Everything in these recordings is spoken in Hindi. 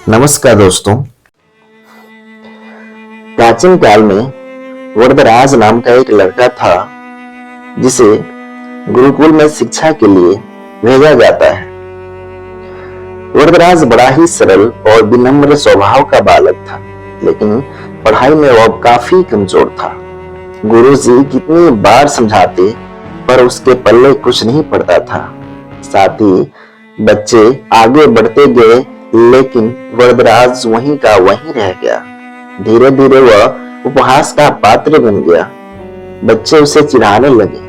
नमस्कार दोस्तों। प्राचीन काल में वरदराज नाम का एक लड़का था जिसे गुरुकुल में शिक्षा के लिए भेजा जाता है। वरदराज बड़ा ही सरल और विनम्र स्वभाव का बालक था, लेकिन पढ़ाई में वह काफी कमजोर था। गुरुजी कितनी बार समझाते पर उसके पल्ले कुछ नहीं पड़ता था। साथ ही बच्चे आगे बढ़ते गए, लेकिन वरदराज वहीं का वहीं रह गया। धीरे धीरे वह उपहास का पात्र बन गया। बच्चे उसे चिढ़ाने लगे।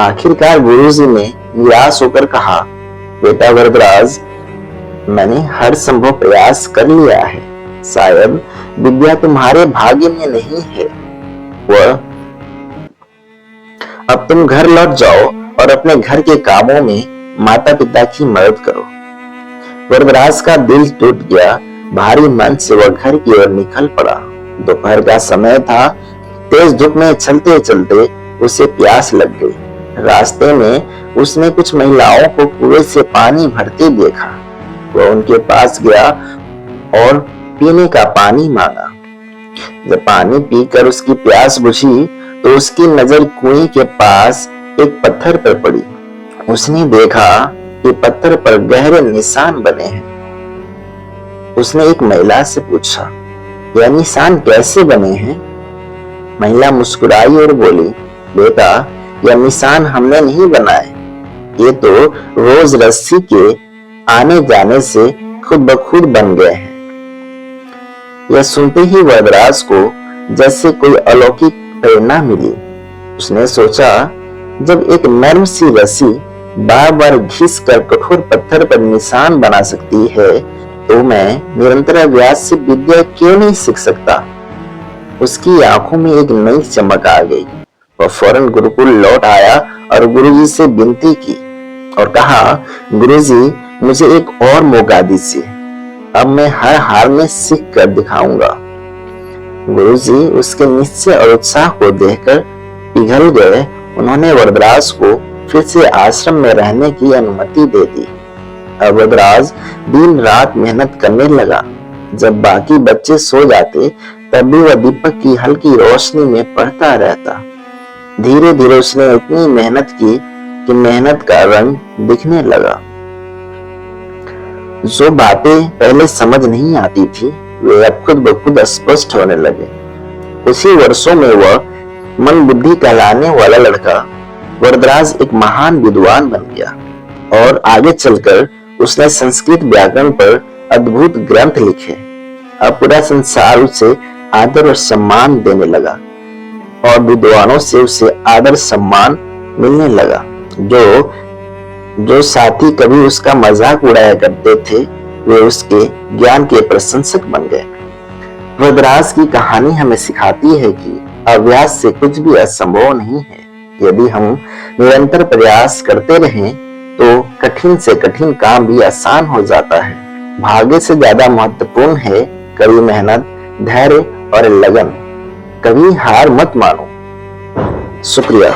आखिरकार गुरुजी ने निराश होकर कहा, बेटा वरदराज, मैंने हर संभव प्रयास कर लिया है, शायद विद्या तुम्हारे भाग्य में नहीं है। वह अब तुम घर लौट जाओ और अपने घर के कामों में माता पिता की मदद करो। वरदराज का दिल टूट गया। भारी मन से वह घर की ओर निकल पड़ा। दोपहर का समय था। तेज धूप में चलते चलते उसे प्यास लग गई। रास्ते में उसने कुछ महिलाओं को कुएं से पानी भरते देखा। वह उनके पास गया और पीने का पानी मांगा। जब पानी पीकर उसकी प्यास बुझी तो उसकी नजर कुएं के पास एक पत्थर पर पड़ी। उसने देखा कि पत्थर पर गहरे निशान बने हैं। उसने एक महिला से पूछा, यह निशान कैसे बने हैं? महिला मुस्कुराई और बोली, बेटा, यह निशान हमने नहीं बनाए, ये तो रोज रस्सी के आने जाने से खुद ब खुद बन गए हैं। यह सुनते ही वरदराज को जैसे कोई अलौकिक प्रेरणा मिली। उसने सोचा, जब एक नर्म सी रस्सी बार बार घिस कर कठोर पत्थर पर निशान बना सकती है, तो मैं निरंतर अभ्यास से विद्या क्यों नहीं सीख सकता? उसकी आंखों में एक नई चमक आ गई। वह फौरन गुरुकुल लौट आया और गुरुजी से विनती की और कहा, गुरुजी, मुझे एक और मौका दीजिए। अब मैं हर हाल में सीख कर दिखाऊंगा। गुरुजी उसके निश्चय और उत्साह को देखकर पिघल गए। उन्होंने वरदराज को फिर से आश्रम में रहने की अनुमति दे दी। अब वरदराज दिन रात मेहनत करने लगा। जब बाकी बच्चे सो जाते, तब भी वह दीपक की हल्की रोशनी में पढ़ता रहता। धीरे धीरे उसने इतनी मेहनत की कि मेहनत का रंग दिखने लगा। जो बातें पहले समझ नहीं आती थी, वे अब खुद ब खुद स्पष्ट होने लगे। कुछ ही वर्षों में वह मन बुद्धि कहलाने वाला लड़का वरदराज एक महान विद्वान बन गया और आगे चलकर उसने संस्कृत व्याकरण पर अद्भुत ग्रंथ लिखे। अब पूरा संसार उसे आदर और सम्मान देने लगा और विद्वानों से उसे आदर सम्मान मिलने लगा। जो साथी कभी उसका मजाक उड़ाया करते थे, वे उसके ज्ञान के प्रशंसक बन गए। वरदराज की कहानी हमें सिखाती है कि अभ्यास से कुछ भी असंभव नहीं है। यदि हम निरंतर प्रयास करते रहें तो कठिन से कठिन काम भी आसान हो जाता है। भाग्य से ज्यादा महत्वपूर्ण है कड़ी मेहनत, धैर्य और लगन। कभी हार मत मानो। शुक्रिया।